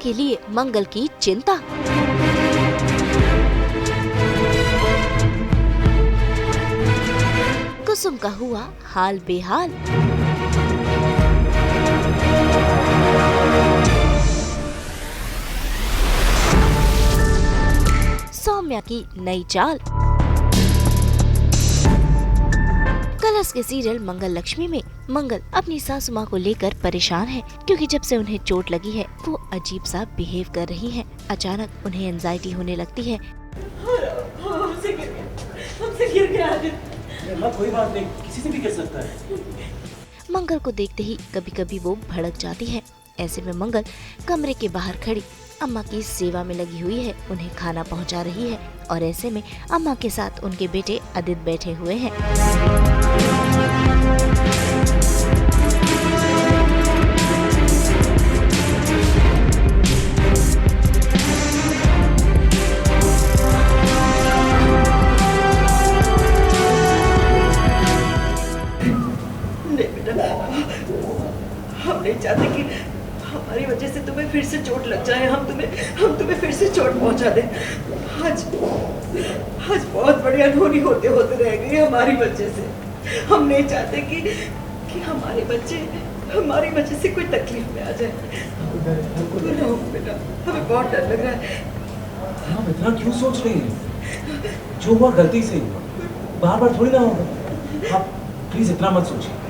के लिए मंगल की चिंता। कुसुम का हुआ हाल बेहाल। सौम्या की नई चाल। कलर्स के सीरियल मंगल लक्ष्मी में मंगल अपनी सासू माँ को लेकर परेशान है, क्योंकि जब से उन्हें चोट लगी है वो अजीब सा बिहेव कर रही हैं। अचानक उन्हें एंजाइटी होने लगती है। हमसे गिर गया। कोई बात नहीं, किसी से भी गिर सकता है। मंगल को देखते ही कभी कभी वो भड़क जाती है। ऐसे में मंगल कमरे के बाहर खड़ी अम्मा की सेवा में लगी हुई है, उन्हें खाना पहुंचा रही है। और ऐसे में अम्मा के साथ उनके बेटे आदित्य बैठे हुए हैं। नहीं बेटा, हम नहीं चाहते कि हमारी वजह से तुम्हें फिर से चोट लग जाए। हम तुम्हें फिर से चोट पहुंचा दें। आज बहुत बड़ी अनहोनी होते होते रह गई हमारी वजह से। हम नहीं चाहते कि हमारे बच्चे से कोई तकलीफ में आ जाए। बेटा, हमें बहुत डर लग रहा है। हम इतना क्यों सोच रही हैं? जो हुआ गलती से हुआ, बार बार थोड़ी ना होगा। आप प्लीज इतना मत सोचिए।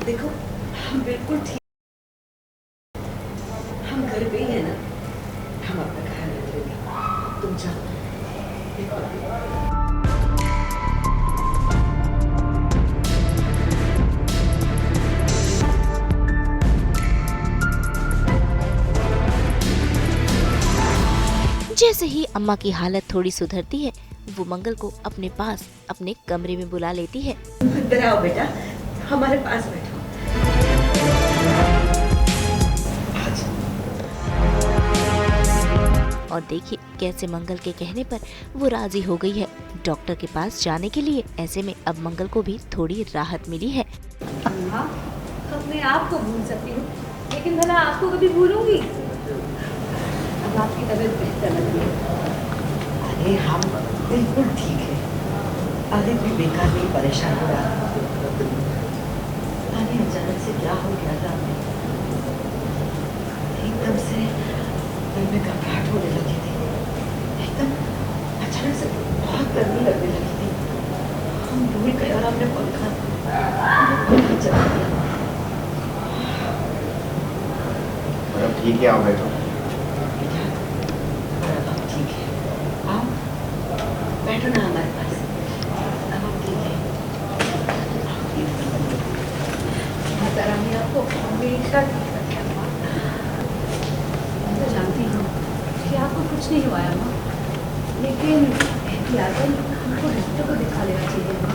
देखो, हम बिल्कुल ठीक, हम घर पे ही है ना। हम अपना ख्याल रखेंगे, तुम जाओ। जैसे ही अम्मा की हालत थोड़ी सुधरती है वो मंगल को अपने पास अपने कमरे में बुला लेती है। अंदर आओ बेटा, हमारे पास बैठो। और देखिए कैसे मंगल के कहने पर वो राजी हो गई है डॉक्टर के पास जाने के लिए। ऐसे में अब मंगल को भी थोड़ी राहत मिली है। अम्मा, अपने आप को भूल सकती हूँ, लेकिन भला आपको कभी भूलूंगी? अब आपकी तबीयत बेहतर लग रही है। अरे हम बिल्कुल ठीक है। आदित्य भी बेकार नहीं परेशान हो रहा। अरे अचानक से क्या हो गया था, एकदम से दिल में घबराहट होने लगी थी। एकदम अचानक से बहुत गर्मी लगने लगी थी। हम भूल गए और हमने पंखा चला दिया। मतलब ठीक है, आओ बैठो। ठीक है, आओ बैठो ना हमारे पास। अब हम ठीक है। मैं आपको हमेशा ठीक रखी अम्मा। मैं तो जानती हूँ कि आपको कुछ नहीं हुआ है अम्मा, लेकिन एहतियातन हमको डॉक्टर को दिखा लेना चाहिए अम्मा।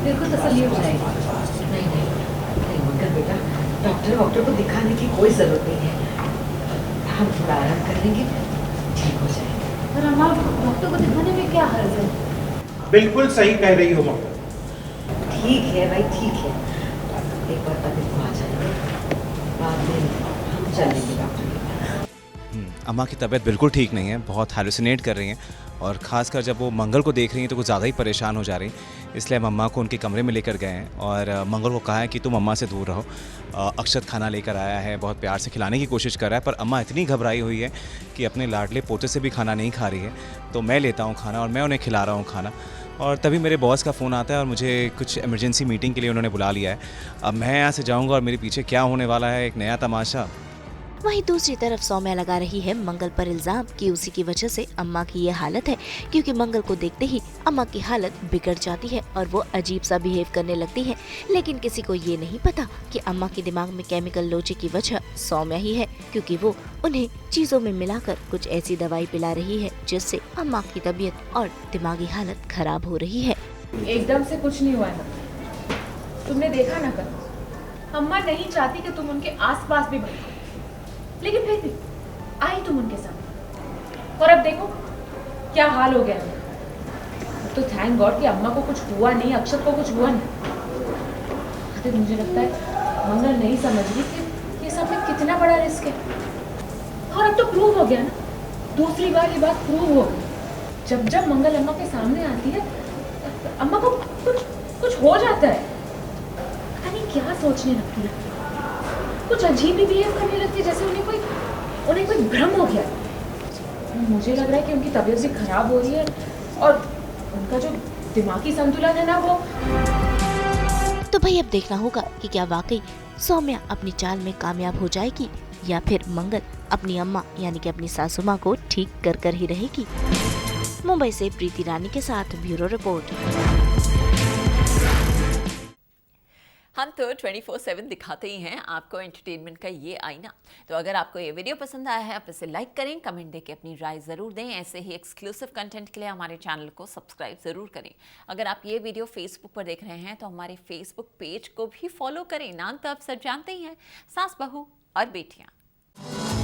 बिल्कुल तसल्ली हो जाएगी। नहीं मंगल बेटा, डॉक्टर को दिखाने की कोई जरूरत नहीं है। हम थोड़ा आराम कर लेंगे, ठीक हो जाएगा। पर अम्मा, डॉक्टर को दिखाने में क्या हर्ज है? बिल्कुल सही कह रही हो मंगल। ठीक है भाई, ठीक है। एक बार तक इसको आ जाएंगे, बाद में हम चलेंगे डॉक्टर के पास। अम्मा की तबीयत बिल्कुल ठीक नहीं है, बहुत हैलुसिनेट कर रही हैं और ख़ासकर जब वो मंगल को देख रही हैं तो कुछ ज़्यादा ही परेशान हो जा रही हैं। इसलिए हम अम्मा को उनके कमरे में लेकर गए हैं और मंगल को कहा है कि तुम अम्मा से दूर रहो। अक्षत खाना लेकर आया है, बहुत प्यार से खिलाने की कोशिश कर रहा है, पर अम्मा इतनी घबराई हुई है कि अपने लाडले पोते से भी खाना नहीं खा रही है। तो मैं लेता हूँ खाना और मैं उन्हें खिला रहा हूँ खाना। और तभी मेरे बॉस का फ़ोन आता है और मुझे कुछ इमरजेंसी मीटिंग के लिए उन्होंने बुला लिया है। अब मैं यहाँ से जाऊँगा और मेरे पीछे क्या होने वाला है, एक नया तमाशा। वहीं दूसरी तरफ सौम्या लगा रही है मंगल पर इल्जाम कि उसी की वजह से अम्मा की ये हालत है, क्योंकि मंगल को देखते ही अम्मा की हालत बिगड़ जाती है और वो अजीब सा बिहेव करने लगती है। लेकिन किसी को ये नहीं पता कि अम्मा के दिमाग में केमिकल लोचे की वजह सौम्या ही है, क्योंकि वो उन्हें चीजों में मिलाकर कुछ ऐसी दवाई पिला रही है जिससे अम्मा की तबीयत और दिमागी हालत खराब हो रही है। एकदम से कुछ नहीं हुआ है, तुमने देखा ना कल, अम्मा नहीं चाहती कि तुम उनके आसपास भी बैठो। लेकिन फिर भी आई तुम उनके सामने, और अब देखो क्या हाल हो गया है। अब तो थैंक गॉड कि अम्मा को कुछ हुआ नहीं, अक्षत को कुछ हुआ नहीं। तो मुझे लगता है मंगल नहीं समझ रही कि ये सब में कितना बड़ा रिस्क है। और अब तो प्रूव हो गया ना, दूसरी बार ये बात प्रूव हो गई। जब जब मंगल अम्मा के सामने आती है, अम्मा को कुछ हो जाता है। पता नहीं क्या सोचने लगती है, कुछ अजीब ही बिहेव करने लगती है, जैसे उन्हें कोई भ्रम हो गया। मुझे लग रहा है कि उनकी तबीयत भी खराब हो रही है और उनका जो दिमागी संतुलन है ना, वो। तो भाई अब देखना होगा कि क्या वाकई सौम्या अपनी चाल में कामयाब हो जाएगी या फिर मंगल अपनी अम्मा यानी कि अपनी सासू माँ को ठीक कर ही रहेगी। मुंबई से प्रीति रानी के साथ ब्यूरो रिपोर्ट। हम तो 24/7 दिखाते ही हैं आपको एंटरटेनमेंट का ये आईना। तो अगर आपको ये वीडियो पसंद आया है, आप इसे लाइक करें, कमेंट देके अपनी राय ज़रूर दें। ऐसे ही एक्सक्लूसिव कंटेंट के लिए हमारे चैनल को सब्सक्राइब ज़रूर करें। अगर आप ये वीडियो फेसबुक पर देख रहे हैं तो हमारे फेसबुक पेज को भी फॉलो करें। नाम तो आप सब जानते ही हैं, सास बहू और बेटियाँ।